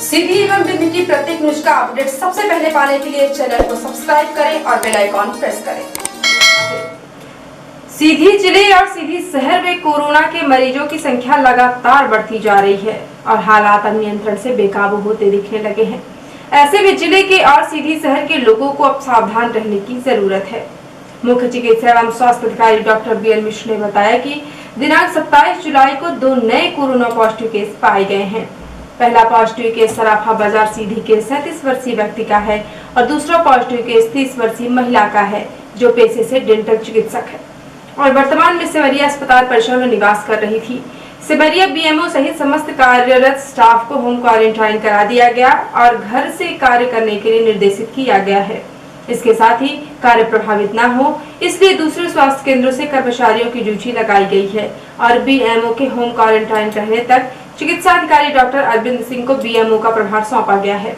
सीधी एवं विधि की प्रत्येक न्यूज का अपडेट सबसे पहले पाने के लिए चैनल को सब्सक्राइब करें और बेल आइकॉन प्रेस करें। सीधी जिले और सीधी शहर में कोरोना के मरीजों की संख्या लगातार बढ़ती जा रही है और हालात अब नियंत्रण से बेकाबू होते दिखने लगे हैं। ऐसे में जिले के और सीधी शहर के लोगों को अब सावधान रहने की जरूरत है। मुख्य चिकित्सा एवं स्वास्थ्य अधिकारी डॉक्टर बीएल मिश्र ने बताया कि दिनांक 27 जुलाई को 2 नए कोरोना पॉजिटिव केस पाए गए हैं। पहला पॉजिटिव केस सराफा बाजार सीधी के 37 वर्षीय व्यक्ति का है और दूसरा पॉजिटिव केस 30 वर्षीय महिला का है, जो पेशे से डेंटल चिकित्सक है और वर्तमान में सिमरिया अस्पताल परिसर में निवास कर रही थी। सिमरिया बीएमओ सहित समस्त कार्यरत स्टाफ को होम क्वारंटाइन करा दिया गया और घर से कार्य करने के लिए निर्देशित किया गया है। इसके साथ ही कार्य प्रभावित न हो, इसलिए दूसरे स्वास्थ्य केंद्रों से कर्मचारियों की ड्यूटी लगाई गई है और बीएमओ के होम क्वारंटाइन रहने तक चिकित्सा अधिकारी डॉक्टर अरविंद सिंह को बीएमओ का प्रभार सौंपा गया है।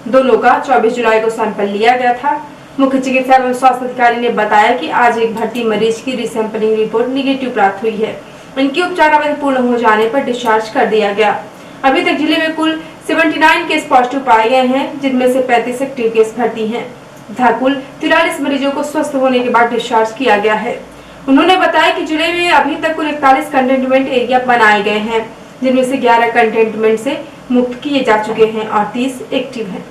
दोनों का 24 जुलाई को सैंपल लिया गया था। मुख्य चिकित्सा एवं स्वास्थ्य अधिकारी ने बताया कि आज एक भर्ती मरीज की रीसैंपलिंग रिपोर्ट निगेटिव प्राप्त हुई है। इनकी उपचार अवधि पूर्ण हो जाने पर डिस्चार्ज कर दिया गया। अभी तक जिले में कुल 79 केस पॉजिटिव पाए गए हैं, जिनमें से 35 एक्टिव केस भर्ती हैं तथा कुल 43 मरीजों को स्वस्थ होने के बाद डिस्चार्ज किया गया है। उन्होंने बताया कि जिले में अभी तक कुल 41 कंटेनमेंट एरिया बनाए गए हैं, जिनमें से 11 कंटेनमेंट से मुक्त किए जा चुके हैं और 30 एक्टिव हैं।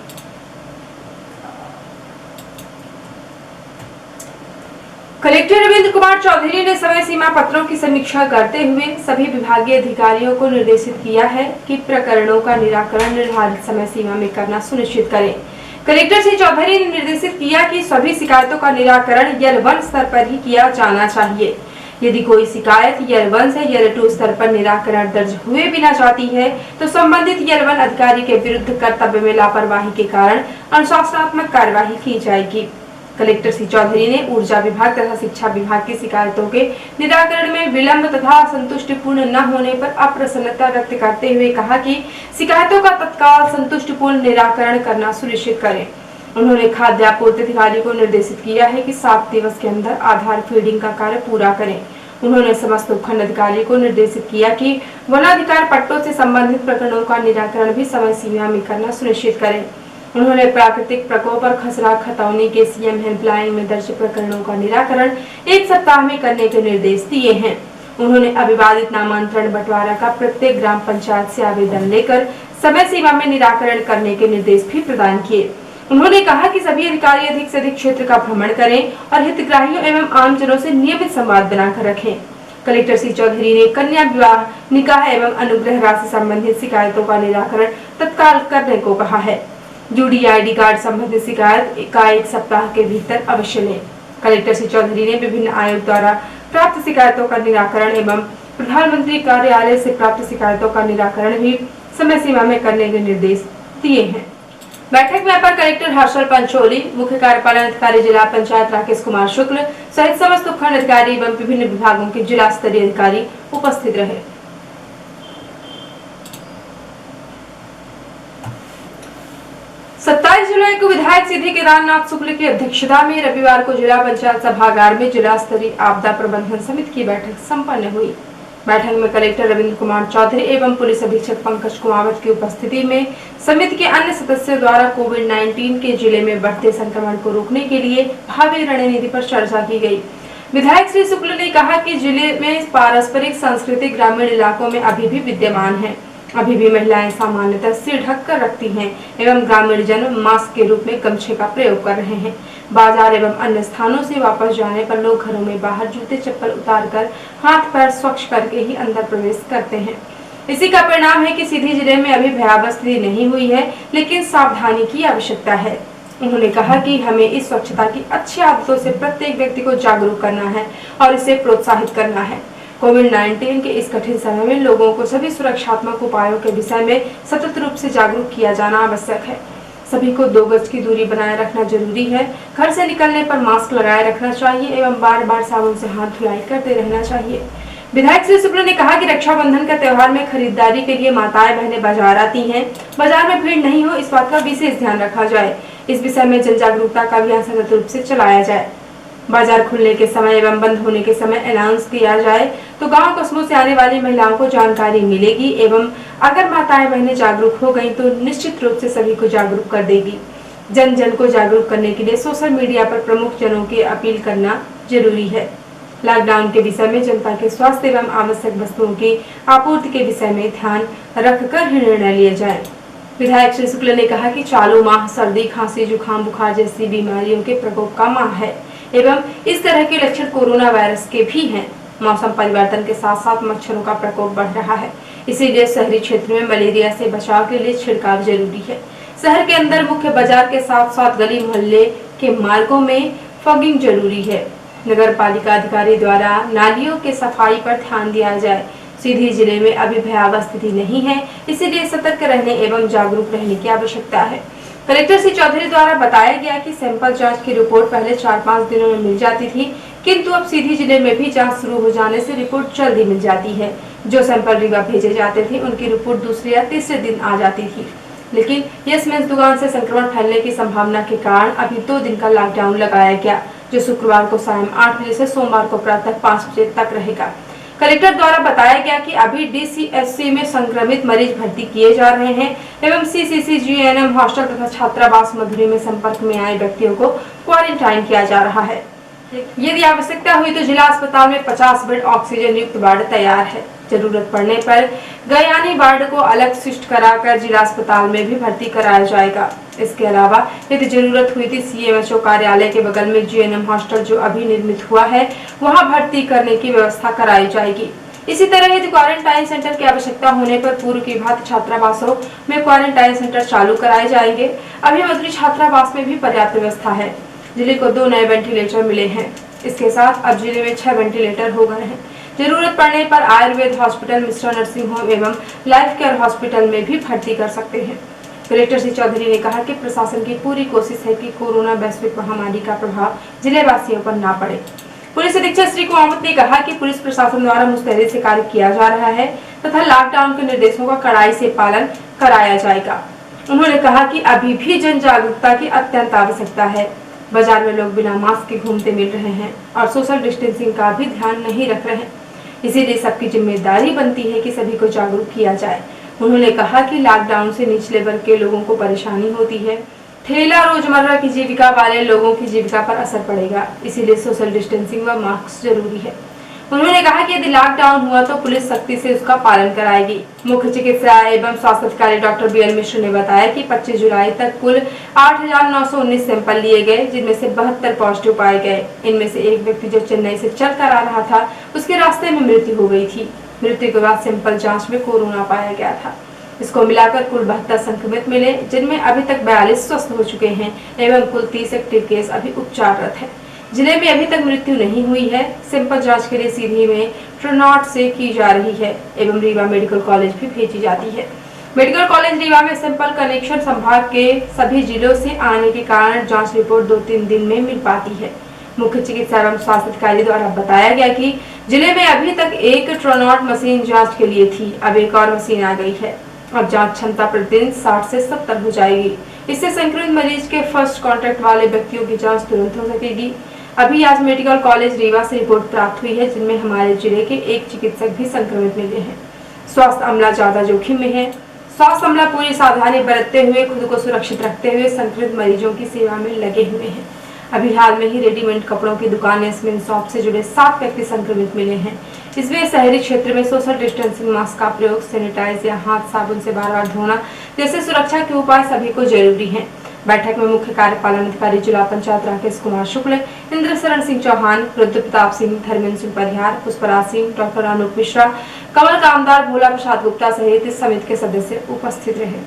कलेक्टर रविंद्र कुमार चौधरी ने समय सीमा पत्रों की समीक्षा करते हुए सभी विभागीय अधिकारियों को निर्देशित किया है कि प्रकरणों का निराकरण निर्धारित समय सीमा में करना सुनिश्चित करें। कलेक्टर श्री चौधरी ने निर्देशित किया कि सभी शिकायतों का निराकरण यल 1 स्तर पर ही किया जाना चाहिए। यदि कोई शिकायत यल 1 से यल 2 स्तर पर निराकरण दर्ज हुए बिना जाती है तो संबंधित यल 1 अधिकारी के विरुद्ध कर्तव्य में लापरवाही के कारण अनुशासनात्मक कार्यवाही की जाएगी। कलेक्टर श्री चौधरी ने ऊर्जा विभाग तथा शिक्षा विभाग की शिकायतों के निराकरण में विलंब तथा संतुष्टिपूर्ण न होने पर अप्रसन्नता व्यक्त करते हुए कहा कि शिकायतों का तत्काल संतुष्टिपूर्ण निराकरण करना सुनिश्चित करें। उन्होंने खाद्य आपूर्ति अधिकारी को निर्देशित किया है कि 7 दिवस के अंदर आधार फीडिंग का कार्य पूरा करें। उन्होंने समस्त उपखंड अधिकारी को निर्देशित किया कि वनाधिकार पट्टों से संबंधित प्रकरणों का निराकरण भी समय सीमा में करना सुनिश्चित करें। उन्होंने प्राकृतिक प्रकोप और खसरा खतौनी के सीएम हेल्पलाइन में दर्ज प्रकरणों का निराकरण 1 सप्ताह में करने के निर्देश दिए हैं। उन्होंने अविवादित नामांतरण बंटवारा का प्रत्येक ग्राम पंचायत से आवेदन लेकर समय सीमा में निराकरण करने के निर्देश भी प्रदान किए। उन्होंने कहा कि सभी अधिकारी अधिक से अधिक क्षेत्र का भ्रमण करें और हितग्राहियों एवं आमजनों से नियमित संवाद बनाकर रखें। कलेक्टर श्री चौधरी ने कन्या विवाह, निकाह एवं अनुग्रह राशि संबंधित शिकायतों का निराकरण तत्काल करने को कहा है। यूडीआईडी कार्ड संबंधित शिकायत का 1 सप्ताह के भीतर अवश्य लें। कलेक्टर श्री चौधरी ने विभिन्न आयोग द्वारा प्राप्त शिकायतों का निराकरण एवं प्रधानमंत्री कार्यालय से प्राप्त शिकायतों का निराकरण भी समय सीमा में करने के निर्देश दिए हैं। बैठक में अपर कलेक्टर हर्षल पंचोली, मुख्य कार्यपालन अधिकारी जिला पंचायत राकेश कुमार शुक्ल सहित समस्त उपखंड अधिकारी एवं विभिन्न विभागों के जिला स्तरीय अधिकारी उपस्थित रहे। 27 जुलाई को विधायक सीधी केदारनाथ शुक्ल की अध्यक्षता में रविवार को जिला पंचायत सभागार में जिला स्तरीय आपदा प्रबंधन समिति की बैठक संपन्न हुई। बैठक में कलेक्टर रविंद्र कुमार चौधरी एवं पुलिस अधीक्षक पंकज कुमावत की उपस्थिति में समिति के अन्य सदस्यों द्वारा कोविड-19 के जिले में बढ़ते संक्रमण को रोकने के लिए भावी रणनीति पर चर्चा की गई। विधायक श्री शुक्ल ने कहा कि जिले में पारस्परिक संस्कृति ग्रामीण इलाकों में अभी भी विद्यमान है। अभी भी महिलाएं सामान्यतः सिर ढक कर रखती हैं एवं ग्रामीण जन मास्क के रूप में गमछे का प्रयोग कर रहे हैं। बाजार एवं अन्य स्थानों से वापस जाने पर लोग घरों में बाहर जूते चप्पल उतारकर हाथ पैर स्वच्छ करके ही अंदर प्रवेश करते हैं। इसी का परिणाम है कि सीधी जिले में अभी भयावह स्थिति नहीं हुई है, लेकिन सावधानी की आवश्यकता है। उन्होंने कहा कि हमें इस स्वच्छता की अच्छी आदतों से प्रत्येक व्यक्ति को जागरूक करना है और इसे प्रोत्साहित करना है। कोविड-19 के इस कठिन समय में लोगों को सभी सुरक्षात्मक उपायों के विषय में सतत रूप से जागरूक किया जाना आवश्यक है। सभी को 2 गज की दूरी बनाए रखना जरूरी है। घर से निकलने पर मास्क लगाए रखना चाहिए एवं बार-बार साबुन से हाथ धुलाई करते रहना चाहिए। विधायक श्री शुक्ल ने कहा कि रक्षाबंधन का त्योहार में खरीदारी के लिए माताएं बहनें बाजार आती हैं। बाजार में भीड़ नहीं हो, इस बात का विशेष ध्यान रखा जाए। इस विषय में जन जागरूकता का अभियान सतत रूप से चलाया जाए। बाजार खुलने के समय एवं बंद होने के समय अनाउंस किया जाए तो गांव कस्बों से आने वाली महिलाओं को जानकारी मिलेगी एवं अगर माताएं बहनें जागरूक हो गईं तो निश्चित रूप से सभी को जागरूक कर देगी। जन जन को जागरूक करने के लिए सोशल मीडिया पर प्रमुख जनों की अपील करना जरूरी है। लॉकडाउन के विषय में जनता के स्वास्थ्य एवं आवश्यक वस्तुओं की आपूर्ति के विषय में ध्यान रखकर ही निर्णय लिए जाए। विधायक श्री शुक्ल ने कहा कि चालू माह सर्दी, खांसी, जुकाम, बुखार जैसी बीमारियों के प्रकोप का माह है एवं इस तरह के लक्षण कोरोना वायरस के भी हैं। मौसम परिवर्तन के साथ साथ मच्छरों का प्रकोप बढ़ रहा है, इसीलिए शहरी क्षेत्र में मलेरिया से बचाव के लिए छिड़काव जरूरी है। शहर के अंदर मुख्य बाजार के साथ साथ गली मोहल्ले के मार्गों में फॉगिंग जरूरी है। नगर पालिका अधिकारी द्वारा नालियों के सफाई पर ध्यान दिया जाए। सीधी जिले में अभी भयावह स्थिति नहीं है, इसीलिए सतर्क रहने एवं जागरूक रहने की आवश्यकता है। कलेक्टर श्री चौधरी द्वारा बताया गया कि सैंपल जांच की रिपोर्ट पहले 4-5 दिनों में मिल जाती थी, किंतु अब सीधी जिले में भी जांच शुरू हो जाने से रिपोर्ट जल्दी मिल जाती है। जो सैंपल रीवा भेजे जाते थे उनकी रिपोर्ट दूसरे या तीसरे दिन आ जाती थी, लेकिन यस मेंस दुकान से संक्रमण फैलने की संभावना के कारण अभी 2 दिन का लॉकडाउन लगाया गया, जो शुक्रवार को शाम 8 बजे से सोमवार को प्रातः 5 बजे तक रहेगा। कलेक्टर द्वारा बताया गया कि अभी DCHC में संक्रमित मरीज भर्ती किए जा रहे हैं एवं CCCGNM हॉस्टल तथा छात्रावास मधुरी में संपर्क में आए व्यक्तियों को क्वारंटाइन किया जा रहा है। यदि आवश्यकता हुई तो जिला अस्पताल में 50 बेड ऑक्सीजन युक्त वार्ड तैयार है। जरूरत पड़ने पर गयानी वार्ड को अलग शिफ्ट कराकर जिला अस्पताल में भी भर्ती कराया जाएगा। इसके अलावा यदि जरूरत हुई तो CMHO कार्यालय के बगल में GNM हॉस्टल जो अभी निर्मित हुआ है वहां भर्ती करने की व्यवस्था कराई जाएगी। इसी तरह यदि क्वारंटाइन सेंटर की आवश्यकता होने पर पूर्व की भांति छात्रावासों में क्वारंटाइन सेंटर चालू कराए जाएंगे। अभी मधुरी छात्रावास में भी पर्याप्त व्यवस्था है। जिले को 2 नए वेंटिलेटर मिले हैं। इसके साथ अब जिले में 6 वेंटिलेटर हो गए हैं। जरूरत पड़ने पर Ayurveda hospital, Mishra nursing home एवं लाइफ केयर हॉस्पिटल में भी भर्ती कर सकते हैं। कलेक्टर श्री चौधरी ने कहा कि प्रशासन की पूरी कोशिश है कि कोरोना वैश्विक महामारी का प्रभाव जिले वासियों पर न पड़े। पुलिस अधीक्षक श्री कुमावत ने कहा कि पुलिस प्रशासन द्वारा मुस्तैदी से कार्य किया जा रहा है तथा लॉकडाउन के निर्देशों का कड़ाई से पालन कराया जाएगा। उन्होंने कहा कि अभी भी जन जागरूकता की अत्यंत आवश्यकता है। बाजार में लोग बिना मास्क के घूमते मिल रहे हैं और सोशल डिस्टेंसिंग का भी ध्यान नहीं रख रहे हैं, इसीलिए सबकी जिम्मेदारी बनती है कि सभी को जागरूक किया जाए। उन्होंने कहा कि लॉकडाउन से निचले वर्ग के लोगों को परेशानी होती है, ठेला रोजमर्रा की जीविका वाले लोगों की जीविका पर असर पड़ेगा, इसीलिए सोशल डिस्टेंसिंग व मास्क जरूरी है। उन्होंने कहा कि यदि लॉकडाउन हुआ तो पुलिस सख्ती से उसका पालन कराएगी। मुख्य चिकित्सा एवं स्वास्थ्य अधिकारी डॉक्टर BL मिश्र ने बताया कि 25 जुलाई तक कुल 8,919 सैंपल लिए गए, जिनमें से 72 पॉजिटिव पाए गए। इनमें से एक व्यक्ति जो चेन्नई से चल कर आ रहा था, उसके रास्ते में मृत्यु हो गई थी। मृत्यु के बाद सैंपल जाँच में कोरोना पाया गया था। इसको मिलाकर कुल 72 संक्रमित मिले, जिनमें अभी तक 42 स्वस्थ हो चुके हैं एवं कुल 30 एक्टिव केस अभी उपचाररत है। जिले में अभी तक मृत्यु नहीं हुई है। सैंपल जांच के लिए सीधी में ट्रनॉट से की जा रही है एवं रीवा मेडिकल कॉलेज भी भेजी जाती है। मेडिकल कॉलेज रीवा में सैंपल कनेक्शन संभाग के सभी जिलों से आने के कारण जांच रिपोर्ट 2-3 दिन में मिल पाती है। मुख्य चिकित्सा एवं स्वास्थ्य अधिकारी द्वारा बताया गया कि जिले में अभी तक एक ट्रनॉट मशीन जाँच के लिए थी, अब एक और मशीन आ गई है। अब जाँच क्षमता प्रतिदिन 60 से 70 हो जाएगी। इससे संक्रमित मरीज के फर्स्ट कॉन्टेक्ट वाले व्यक्तियों की जाँच तुरंत हो सकेगी। अभी आज मेडिकल कॉलेज रीवा से रिपोर्ट प्राप्त हुई है, जिनमें हमारे जिले के एक चिकित्सक भी संक्रमित मिले हैं। स्वास्थ्य अमला ज्यादा जोखिम में है। स्वास्थ्य अमला पूरी सावधानी बरतते हुए खुद को सुरक्षित रखते हुए संक्रमित मरीजों की सेवा में लगे हुए हैं। अभी हाल में ही रेडीमेड कपड़ों की दुकान एसमिन शॉप से जुड़े 7 व्यक्ति संक्रमित मिले हैं। इसमें शहरी क्षेत्र में सोशल डिस्टेंसिंग, मास्क का प्रयोग, सैनिटाइज या हाथ साबुन से बार-बार धोना जैसे सुरक्षा के उपाय सभी को जरूरी हैं। बैठक में मुख्य कार्यपालन अधिकारी जिला पंचायत राकेश कुमार शुक्ल, इंद्रशरण सिंह चौहान, रुद्र प्रताप सिंह, धर्मेंद्र सिंह परिहार, पुष्पराज सिंह, डॉक्टर अनूप मिश्रा, कमल कामदार, भोला प्रसाद गुप्ता सहित इस समिति के सदस्य उपस्थित रहे।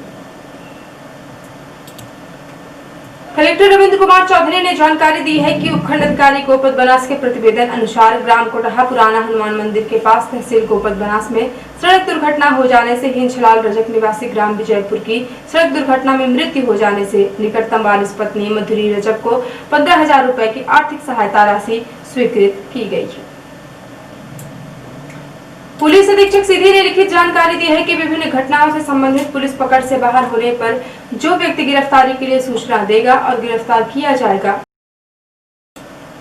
कलेक्टर रविंद्र कुमार चौधरी ने जानकारी दी है कि उपखंड अधिकारी गोपद बनास के प्रतिवेदन अनुसार ग्राम कोटहा पुराना हनुमान मंदिर के पास तहसील गोपद बनास में सड़क दुर्घटना हो जाने से हिंचलाल रजक निवासी ग्राम विजयपुर की सड़क दुर्घटना में मृत्यु हो जाने से निकटतम वारिस पत्नी मधुरी रजक को 15,000 रुपए की आर्थिक सहायता राशि स्वीकृत की गई है। पुलिस अधीक्षक सीधी ने लिखित जानकारी दी है कि विभिन्न घटनाओं से संबंधित पुलिस पकड़ से बाहर होने पर जो व्यक्ति गिरफ्तारी के लिए सूचना देगा और गिरफ्तार किया जाएगा,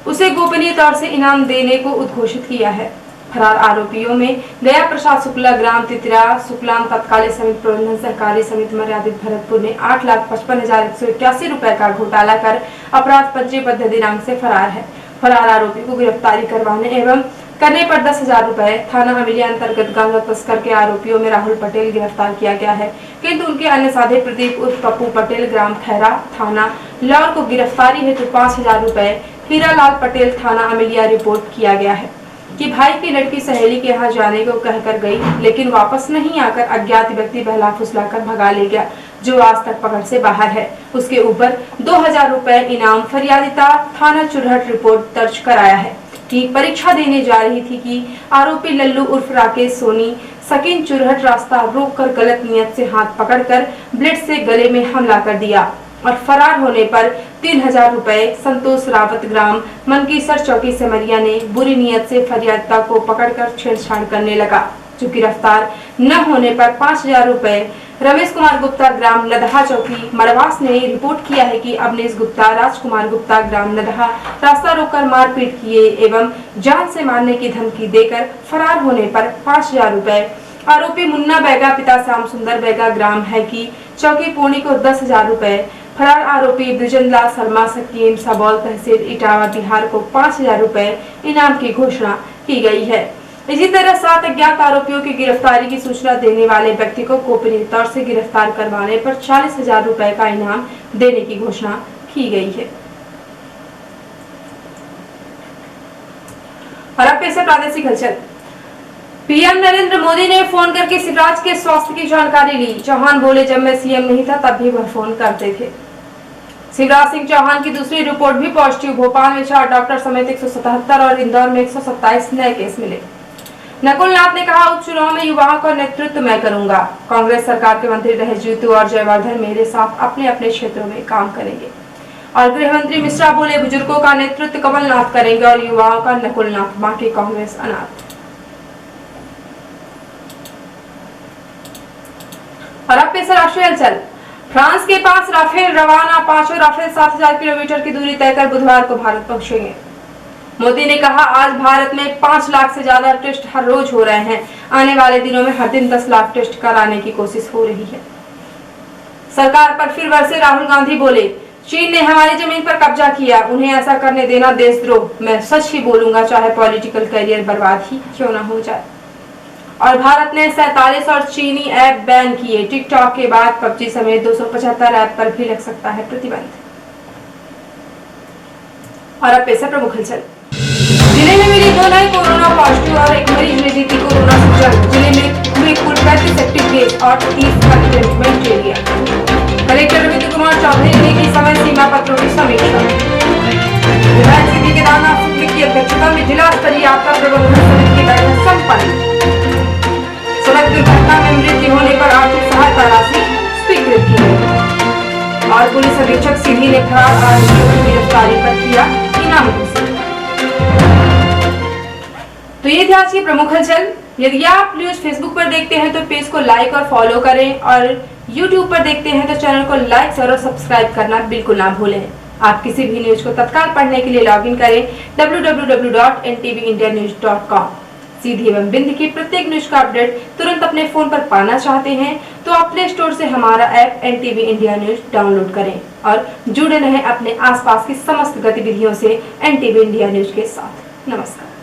उसे गोपनीय तौर से इनाम देने को उद्घोषित किया है। फरार आरोपियों में गया प्रसाद शुक्ला, ग्राम तितरा शुक्लाम तत्कालीन समिति प्रबंधन सहकारी समिति मर्यादित भरतपुर ने 8,55,181 रुपए का घोटाला कर अपराध पंजीबद्ध दिनांक से फरार है। फरार आरोपी को गिरफ्तारी करवाने एवं करने पर 10,000 रुपए थाना अमिलिया अंतर्गत गांजा तस्कर के आरोपियों में राहुल पटेल गिरफ्तार किया गया है, किंतु उनके अन्य साथी प्रदीप उर्फ पप्पू पटेल ग्राम खैरा थाना लौर को गिरफ्तारी हेतु 5,000 रुपए हीरालाल पटेल थाना अमिलिया रिपोर्ट किया गया है कि भाई की लड़की सहेली के यहाँ जाने को कहकर गई, लेकिन वापस नहीं आकर अज्ञात व्यक्ति बहला फुसलाकर भगा ले गया, जो आज तक पकड़ से बाहर है। उसके ऊपर 2,000 रुपए इनाम फरियादिता थाना चुरहट रिपोर्ट दर्ज कराया है कि परीक्षा देने जा रही थी कि आरोपी लल्लू उर्फ राकेश सोनी सकीन चुरहट रास्ता रोककर गलत नियत से हाथ पकड़कर ब्लेड से गले में हमला कर दिया और फरार होने पर 3,000 रुपए संतोष रावत ग्राम मनकीसर चौकी सेमरिया ने बुरी नियत से फरियादिता को पकड़कर छेड़छाड़ करने लगा, जो गिरफ्तार न होने पर 5,000 रुपए रमेश कुमार गुप्ता ग्राम लदहा चौकी मरवास ने रिपोर्ट किया है कि अवनीश गुप्ता, राजकुमार गुप्ता ग्राम लदहा रास्ता रोककर मारपीट किए एवं जान से मारने की धमकी देकर फरार होने पर 5,000 रुपए। आरोपी मुन्ना बैगा पिता श्याम सुंदर बैगा ग्राम है कि चौकी पूर्णी को 10,000 रुपए। फरार आरोपी ब्रिजेंद्रलाल शर्मा सकीम सबौल तहसील इटावा बिहार को 5,000 रुपए इनाम की घोषणा की गई है। इसी तरह 7 अज्ञात आरोपियों की गिरफ्तारी की सूचना देने वाले व्यक्ति को गोपनीय तौर से गिरफ्तार करवाने पर 40,000 रुपए का इनाम देने की घोषणा की गई है। और अब पेश है प्रादेशिक हलचल। पीएम नरेंद्र मोदी ने फोन करके शिवराज के स्वास्थ्य की जानकारी ली। चौहान बोले, जब मैं सीएम नहीं था तब भी वह फोन करते थे। शिवराज सिंह चौहान की दूसरी रिपोर्ट भी पॉजिटिव। भोपाल में 4 डॉक्टर समेत 177 और इंदौर में 127 नए केस मिले। नकुल नाथ ने कहा, उपचुनाव में युवाओं का नेतृत्व मैं करूंगा। कांग्रेस सरकार के मंत्री रहे जीतू और जयवर्धन मेरे साथ अपने अपने क्षेत्रों में काम करेंगे। और गृह मंत्री मिश्रा बोले, बुजुर्गों का नेतृत्व कमलनाथ करेंगे और युवाओं का नकुल नाथ, बाकी कांग्रेस अनाथ। और अब पेश राष्ट्रीय हलचल। फ्रांस के पास राफेल रवाना, 5 राफेल 7,000 किलोमीटर की दूरी तय कर बुधवार को भारत पहुंचेंगे। मोदी ने कहा, आज भारत में 5 लाख से ज्यादा टेस्ट हर रोज हो रहे हैं। आने वाले दिनों में हर दिन 10 लाख टेस्ट कराने की कोशिश हो रही है। सरकार पर फिर बरसे राहुल गांधी बोले, चीन ने हमारी जमीन पर कब्जा किया, उन्हें ऐसा करने देना देशद्रोह। मैं सच ही बोलूंगा, चाहे पॉलिटिकल करियर बर्बाद ही क्यों ना हो जाए। और भारत ने 47 और चीनी ऐप बैन किए। टिकटॉक के बाद पबजी समेत 275 ऐप पर भी लग सकता है प्रतिबंध। और अब पेश है प्रमुख हलचल। जिले में मिली 2 नए कोरोना पॉजिटिव और एक मरीज ने जीती कोरोना से जंग। जिले में हुए कुल 35 एक्टिव केस और 30 containment area. Collector Ravindra Kumar Chaudhary ने की समय सीमा पत्रों की समीक्षा। विधायक सीधी केदारनाथ शुक्ल की अध्यक्षता में जिला स्तरीय आपदा प्रबंधन समिति की बैठक संपन्न। सड़क दुर्घटना में मृत्यु होने पर आर्थिक सहायता राशि स्वीकृत की गई। और पुलिस अधीक्षक सीधी ने फरार आरोपियों की गिरफ्तारी पर किया इनाम घोषित। तो ये थी आज की प्रमुख हलचल। यदि आप न्यूज फेसबुक पर देखते हैं तो पेज को लाइक और फॉलो करें, और यूट्यूब पर देखते हैं तो चैनल को लाइक और सब्सक्राइब करना बिल्कुल ना भूलें। आप किसी भी न्यूज को तत्काल पढ़ने के लिए लॉगिन करें www.ntvIndianews.com। सीधी एवं बिंद की प्रत्येक न्यूज का अपडेट तुरंत अपने फोन पर पाना चाहते हैं तो आप प्ले स्टोर से हमारा app NTV India news download करें और जुड़े रहें अपने आसपास की समस्त गतिविधियों से NTV इंडिया न्यूज के साथ। नमस्कार।